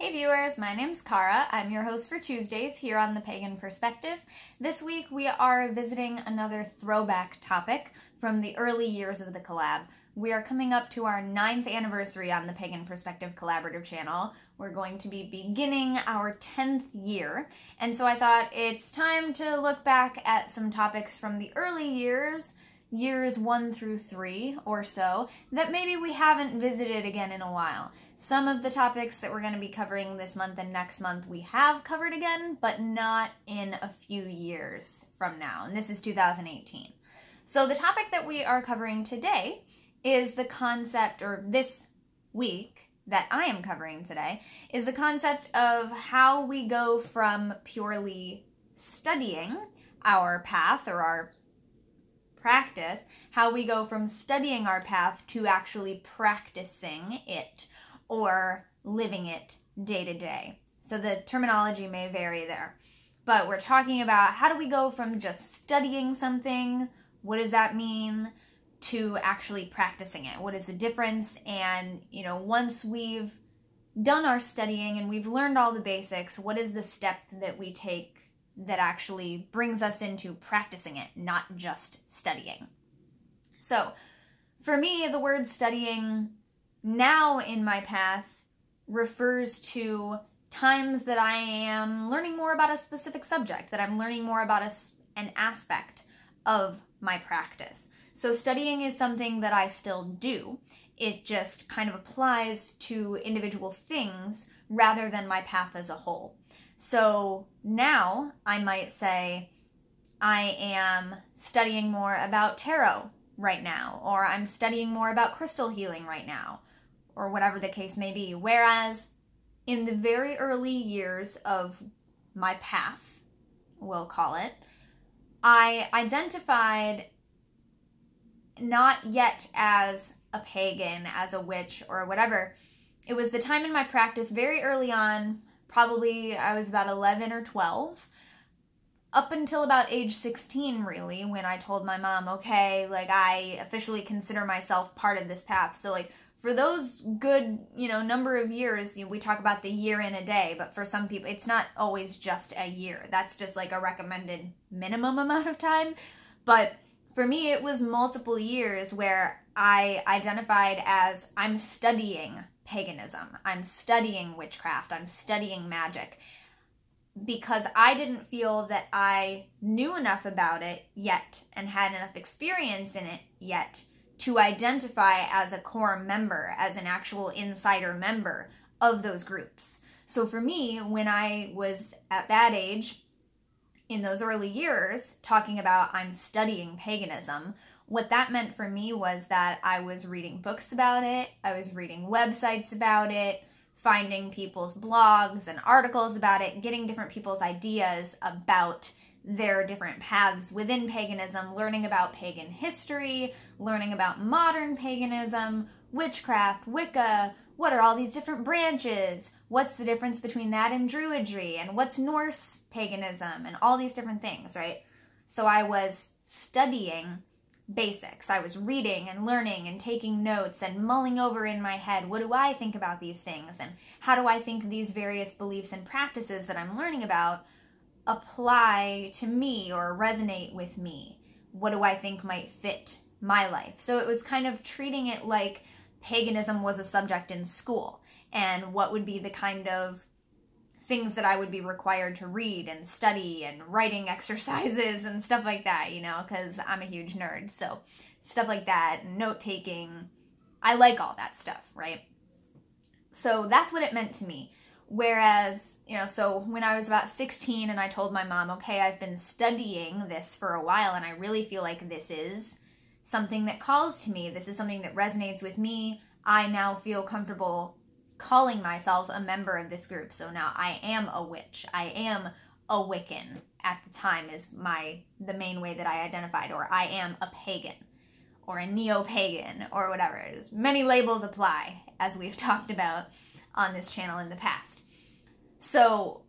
Hey viewers, my name's Cara. I'm your host for Tuesdays here on the Pagan Perspective. This week we are visiting another throwback topic from the early years of the collab. We are coming up to our 9th anniversary on the Pagan Perspective Collaborative channel. We're going to be beginning our 10th year, and so I thought it's time to look back at some topics from the early years 1 through 3 or so, that maybe we haven't visited again in a while. Some of the topics that we're going to be covering this month and next month we have covered again, but not in a few years from now, and this is 2018. So the topic that we are covering today is the concept, or this week that I am covering today, is the concept of how we go from purely studying our path or our practice, how we go from studying our path to actually practicing it or living it day to day. So the terminology may vary there, but we're talking about how do we go from just studying something, what does that mean, to actually practicing it. What is the difference? And, once we've done our studying and we've learned all the basics, what is the step that we take that actually brings us into practicing it, not just studying? So, for me, the word studying now in my path refers to times that I am learning more about a specific subject, that I'm learning more about an aspect of my practice. So studying is something that I still do. It just kind of applies to individual things rather than my path as a whole. So now I might say I am studying more about tarot right now, or I'm studying more about crystal healing right now, or whatever the case may be. Whereas in the very early years of my path, we'll call it, I identified not yet as a pagan, as a witch, or whatever. It was the time in my practice very early on, probably I was about 11 or 12, up until about age 16, really, when I told my mom, okay, I officially consider myself part of this path. So, for those good, number of years, we talk about the year in a day, but for some people, it's not always just a year. That's just a recommended minimum amount of time. But for me, it was multiple years where I identified as I'm studying paganism, I'm studying witchcraft, I'm studying magic, because I didn't feel that I knew enough about it yet and had enough experience in it yet to identify as a core member, as an actual insider member of those groups. So for me, when I was at that age, in those early years, talking about I'm studying paganism, what that meant for me was that I was reading books about it, I was reading websites about it, finding people's blogs and articles about it, getting different people's ideas about their different paths within paganism, learning about pagan history, learning about modern paganism, witchcraft, Wicca. What are all these different branches? What's the difference between that and Druidry? And what's Norse paganism? And all these different things, right? So I was studying basics. I was reading and learning and taking notes and mulling over in my head, what do I think about these things? And how do I think these various beliefs and practices that I'm learning about apply to me or resonate with me? What do I think might fit my life? So it was kind of treating it like paganism was a subject in school, and what would be the kind of things that I would be required to read and study and writing exercises and stuff like that, because I'm a huge nerd. So stuff like that, note-taking, I like all that stuff, right? So that's what it meant to me. Whereas, so when I was about 16 and I told my mom, okay, I've been studying this for a while and I really feel like this is something that calls to me, this is something that resonates with me, I now feel comfortable calling myself a member of this group. So now I am a witch, I am a Wiccan at the time is the main way that I identified, or I am a pagan, or a neo-pagan, or whatever. Many labels apply, as we've talked about on this channel in the past. So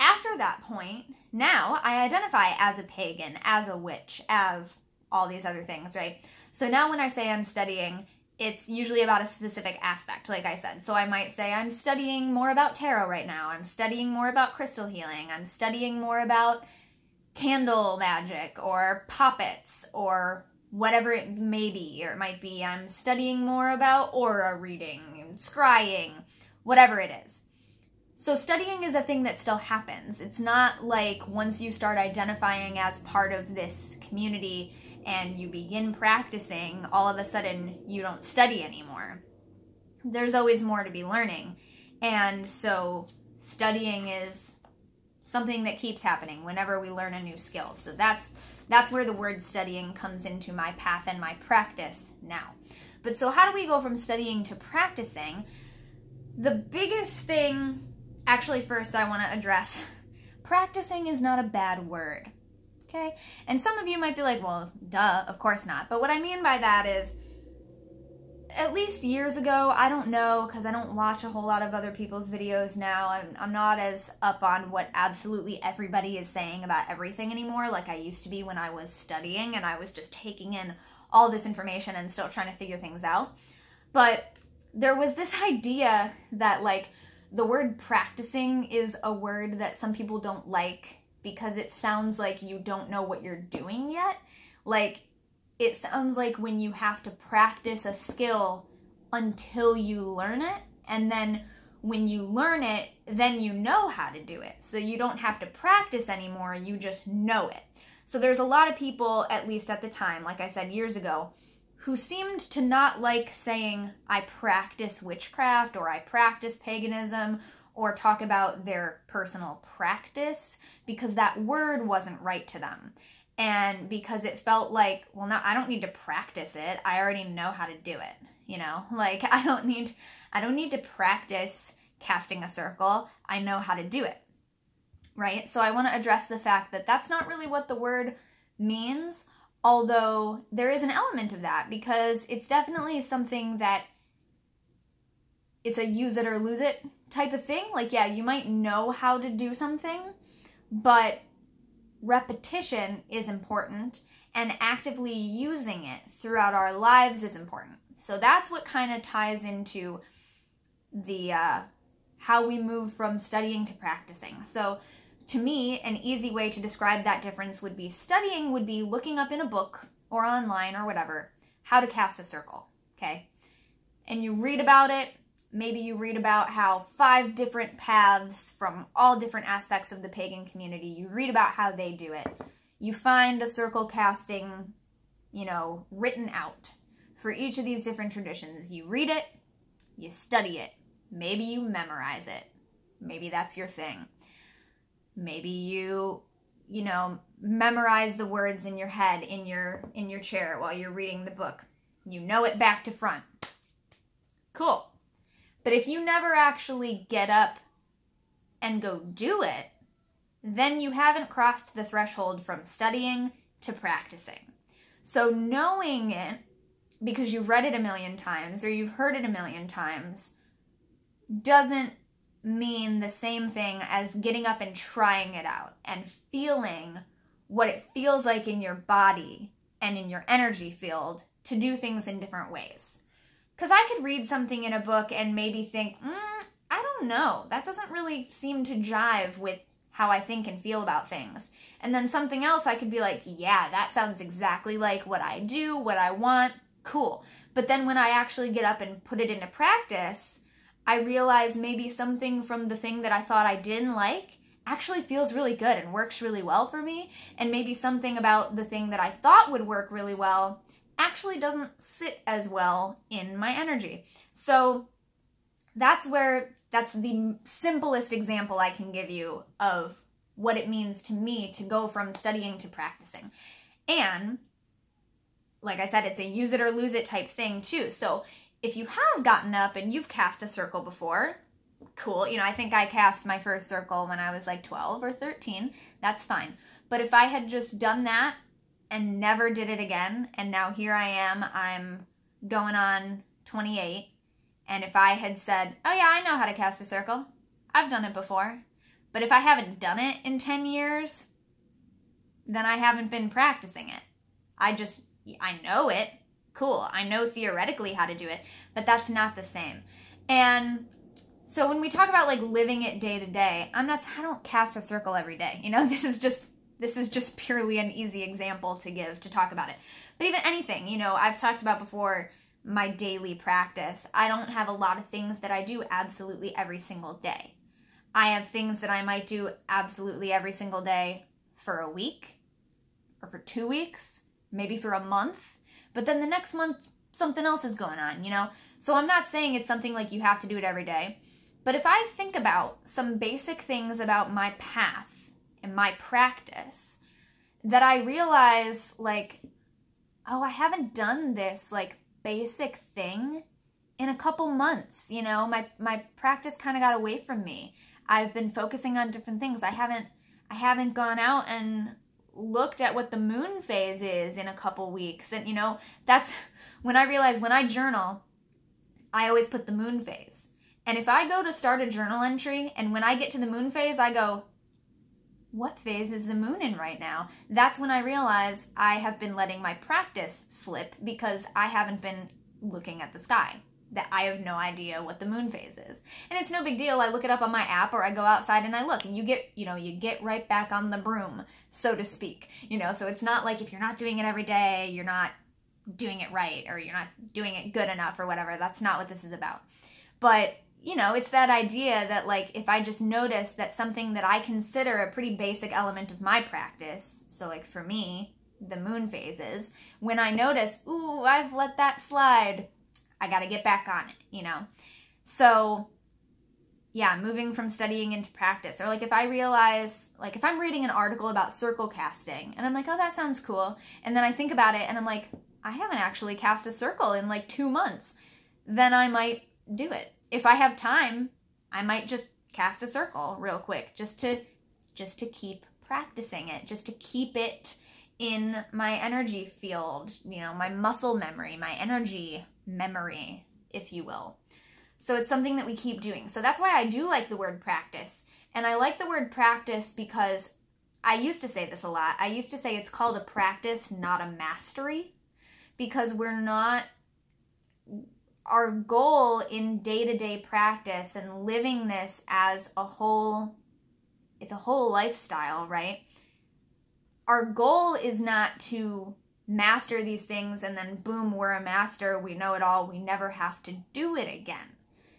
after that point, now I identify as a pagan, as a witch, as all these other things, right? So now when I say I'm studying, it's usually about a specific aspect, like I said. So I might say, I'm studying more about tarot right now. I'm studying more about crystal healing. I'm studying more about candle magic or puppets or whatever it may be. Or it might be, I'm studying more about aura reading and scrying, whatever it is. So studying is a thing that still happens. It's not like once you start identifying as part of this community and you begin practicing, all of a sudden you don't study anymore. There's always more to be learning. And so studying is something that keeps happening whenever we learn a new skill. So that's where the word studying comes into my path and my practice now. But so how do we go from studying to practicing? The biggest thing, actually first I want to address, practicing is not a bad word. Okay? And some of you might be like, well, duh, of course not. But what I mean by that is, at least years ago, I don't know, because I don't watch a whole lot of other people's videos now. I'm not as up on what absolutely everybody is saying about everything anymore, like I used to be when I was studying and I was just taking in all this information and still trying to figure things out. But there was this idea that, like, the word practicing is a word that some people don't like because it sounds like you don't know what you're doing yet. Like, it sounds like when you have to practice a skill until you learn it, and then when you learn it, then you know how to do it. So you don't have to practice anymore, you just know it. So there's a lot of people, at least at the time, like I said years ago, who seemed to not like saying, I practice witchcraft, or I practice paganism, or talk about their personal practice, because that word wasn't right to them. And because it felt like, well, no, I don't need to practice it. I already know how to do it. You know, like I don't need to practice casting a circle. I know how to do it. Right? So I want to address the fact that that's not really what the word means, although there is an element of that, because it's definitely something that it's a use it or lose it type of thing. Like, yeah, you might know how to do something, but repetition is important, and actively using it throughout our lives is important. So that's what kind of ties into the how we move from studying to practicing. So to me, an easy way to describe that difference would be studying would be looking up in a book or online or whatever how to cast a circle, okay? And you read about it. Maybe you read about how 5 different paths from all different aspects of the pagan community, you read about how they do it. You find a circle casting, you know, written out for each of these different traditions. You read it, you study it. Maybe you memorize it. Maybe that's your thing. Maybe you know, memorize the words in your head, in your chair while you're reading the book. You know it back to front. Cool. But if you never actually get up and go do it, then you haven't crossed the threshold from studying to practicing. So knowing it, because you've read it a million times or you've heard it a million times, doesn't mean the same thing as getting up and trying it out and feeling what it feels like in your body and in your energy field to do things in different ways. Because I could read something in a book and maybe think, I don't know, that doesn't really seem to jive with how I think and feel about things. And then something else I could be like, yeah, that sounds exactly like what I do, what I want, cool. But then when I actually get up and put it into practice, I realize maybe something from the thing that I thought I didn't like actually feels really good and works really well for me. And maybe something about the thing that I thought would work really well actually doesn't sit as well in my energy. So that's the simplest example I can give you of what it means to me to go from studying to practicing. And like I said, it's a use it or lose it type thing too. So if you have gotten up and you've cast a circle before, cool. You know, I think I cast my first circle when I was like 12 or 13. That's fine. But if I had just done that and never did it again, and now here I am, I'm going on 28, and if I had said, oh yeah, I know how to cast a circle, I've done it before, but if I haven't done it in 10 years, then I haven't been practicing it. I know it, Cool. I know theoretically how to do it, but that's not the same. And so when we talk about like living it day to day, I don't cast a circle every day. You know, this is just purely an easy example to give to talk about it. But even anything, you know, I've talked about before my daily practice. I don't have a lot of things that I do absolutely every single day. I have things that I might do absolutely every single day for a week or for 2 weeks, maybe for a month. But then the next month, something else is going on, you know? So I'm not saying it's something like you have to do it every day. But if I think about some basic things about my path and my practice that I realize, like, oh, I haven't done this, like, basic thing in a couple months, you know? My practice kind of got away from me. I've been focusing on different things. I haven't gone out and looked at what the moon phase is in a couple weeks. And, you know, that's when I realize when I journal, I always put the moon phase. And if I go to start a journal entry and when I get to the moon phase, I go, what phase is the moon in right now? That's when I realize I have been letting my practice slip because I haven't been looking at the sky. That I have no idea what the moon phase is. And it's no big deal. I look it up on my app or I go outside and I look and you get right back on the broom, so to speak. You know, so it's not like if you're not doing it every day, you're not doing it right or you're not doing it good enough or whatever. That's not what this is about. But, you know, it's that idea that like if I just notice that something that I consider a pretty basic element of my practice, so like for me, the moon phases, when I notice, ooh, I've let that slide, I got to get back on it, you know? So yeah, moving from studying into practice. Or like if I realize, like if I'm reading an article about circle casting and I'm like, oh, that sounds cool. And then I think about it and I'm like, I haven't actually cast a circle in like 2 months. Then I might do it. If I have time, I might just cast a circle real quick just to keep practicing it, just to keep it in my energy field, you know, my muscle memory, my energy memory, if you will. So it's something that we keep doing. So that's why I do like the word practice. And I like the word practice because I used to say this a lot. I used to say it's called a practice, not a mastery, because our goal in day-to-day practice and living this as a whole, it's a whole lifestyle, right? Our goal is not to master these things and then boom, we're a master, we know it all, we never have to do it again.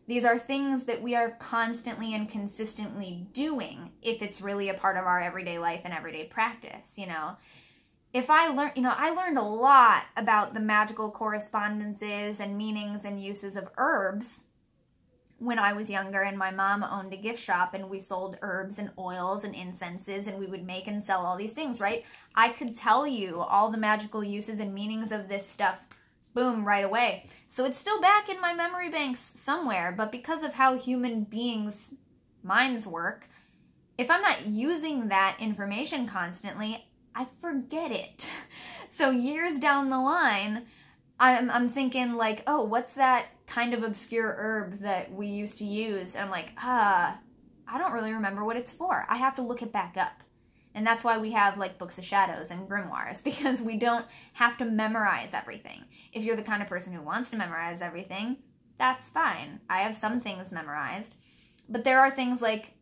These are things that we are constantly and consistently doing if it's really a part of our everyday life and everyday practice, you know. If I learned a lot about the magical correspondences and meanings and uses of herbs when I was younger, and my mom owned a gift shop and we sold herbs and oils and incenses and we would make and sell all these things, right? I could tell you all the magical uses and meanings of this stuff, boom, right away. So it's still back in my memory banks somewhere, but because of how human beings' minds work, if I'm not using that information constantly, I forget it. So years down the line, I'm thinking like, oh, what's that kind of obscure herb that we used to use? And I'm like, I don't really remember what it's for. I have to look it back up. And that's why we have like books of shadows and grimoires, because we don't have to memorize everything. If you're the kind of person who wants to memorize everything, that's fine. I have some things memorized, but there are things like,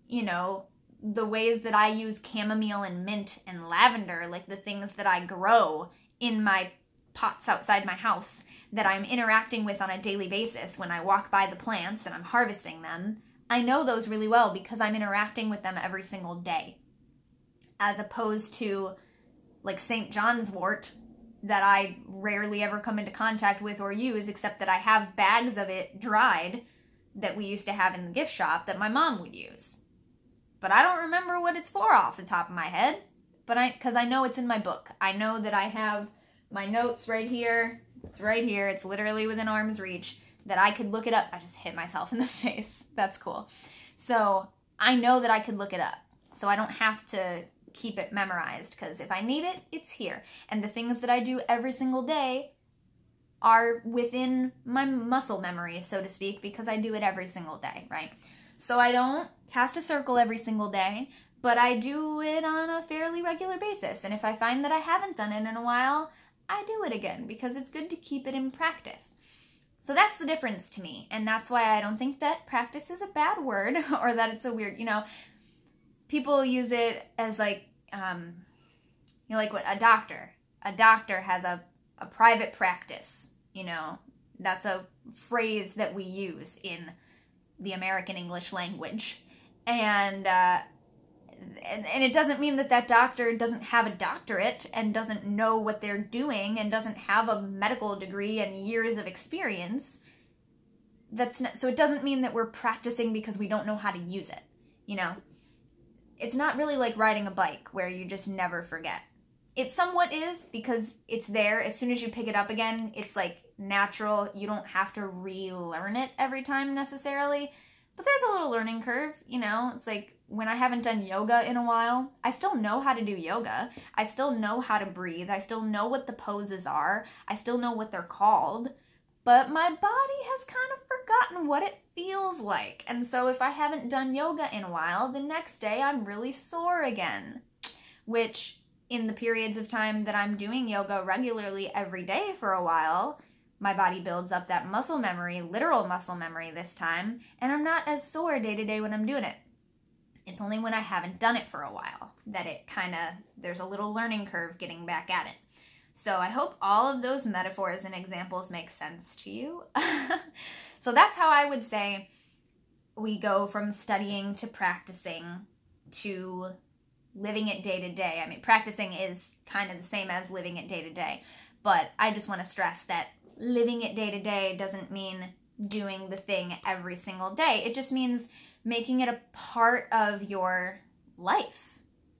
you know, the ways that I use chamomile and mint and lavender, like the things that I grow in my pots outside my house that I'm interacting with on a daily basis when I walk by the plants and I'm harvesting them. I know those really well because I'm interacting with them every single day, as opposed to like St. John's wort that I rarely ever come into contact with or use, except that I have bags of it dried that we used to have in the gift shop that my mom would use. But I don't remember what it's for off the top of my head, but because I know it's in my book. I know that I have my notes right here. It's right here. It's literally within arm's reach that I could look it up. I just hit myself in the face. That's cool. So I know that I could look it up. So I don't have to keep it memorized, because if I need it, it's here. And the things that I do every single day are within my muscle memory, so to speak, because I do it every single day, right? So I don't cast a circle every single day, but I do it on a fairly regular basis. And if I find that I haven't done it in a while, I do it again because it's good to keep it in practice. So that's the difference to me. And that's why I don't think that practice is a bad word or that it's a weird, people use it as like, like what a doctor has a private practice, that's a phrase that we use in the American English language. And it doesn't mean that doctor doesn't have a doctorate and doesn't know what they're doing and doesn't have a medical degree and years of experience. So it doesn't mean that we're practicing because we don't know how to use it, It's not really like riding a bike where you just never forget. It somewhat is because it's there. As soon as you pick it up again, it's like natural. You don't have to relearn it every time necessarily. But there's a little learning curve, It's like when I haven't done yoga in a while, I still know how to do yoga. I still know how to breathe. I still know what the poses are. I still know what they're called. But my body has kind of forgotten what it feels like. And so if I haven't done yoga in a while, the next day I'm really sore again. Which, in the periods of time that I'm doing yoga regularly every day for a while, my body builds up that muscle memory, literal muscle memory this time, and I'm not as sore day to day when I'm doing it. It's only when I haven't done it for a while that there's a little learning curve getting back at it. So I hope all of those metaphors and examples make sense to you. So that's how I would say we go from studying to practicing to living it day to day. I mean, practicing is kind of the same as living it day to day, but I just want to stress that living it day to day doesn't mean doing the thing every single day. It just means making it a part of your life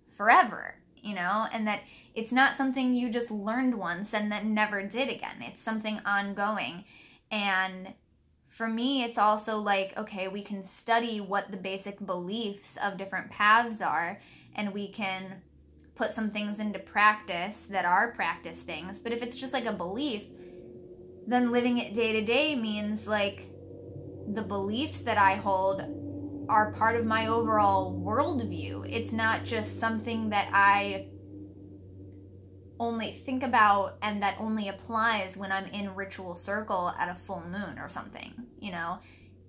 forever, and that it's not something you just learned once and then never did again. It's something ongoing. And for me, it's also like, okay, we can study what the basic beliefs of different paths are, and we can put some things into practice that are practice things. But if it's just like a belief, then living it day to day means like the beliefs that I hold are part of my overall worldview. It's not just something that I only think about and that only applies when I'm in ritual circle at a full moon or something,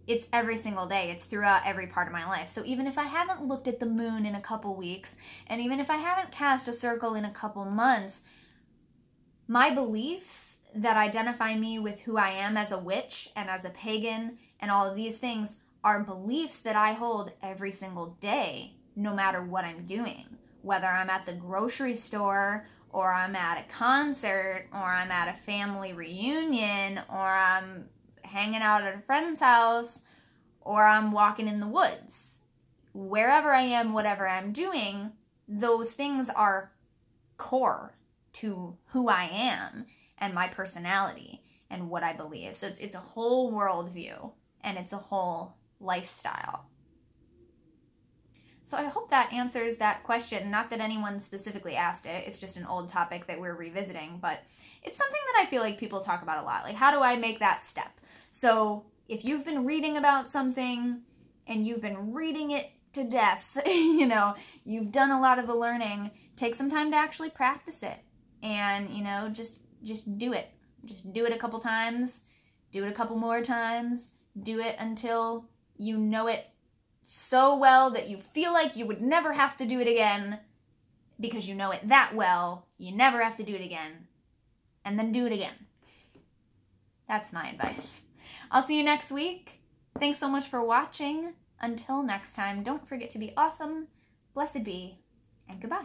It's every single day. It's throughout every part of my life. So even if I haven't looked at the moon in a couple weeks, and even if I haven't cast a circle in a couple months, my beliefs that identify me with who I am as a witch and as a pagan and all of these things are beliefs that I hold every single day, no matter what I'm doing. Whether I'm at the grocery store, or I'm at a concert, or I'm at a family reunion, or I'm hanging out at a friend's house, or I'm walking in the woods. Wherever I am, whatever I'm doing, those things are core to who I am and my personality and what I believe. So it's a whole worldview and it's a whole lifestyle. So I hope that answers that question. Not that anyone specifically asked it. It's just an old topic that we're revisiting, but it's something that I feel like people talk about a lot. Like, how do I make that step? So if you've been reading about something and you've been reading it to death, you've done a lot of the learning, take some time to actually practice it. And, just do it. Just do it a couple times, do it a couple more times, do it until you know it so well that you feel like you would never have to do it again because you know it that well, you never have to do it again, and then do it again. That's my advice. I'll see you next week. Thanks so much for watching. Until next time, don't forget to be awesome, blessed be, and goodbye.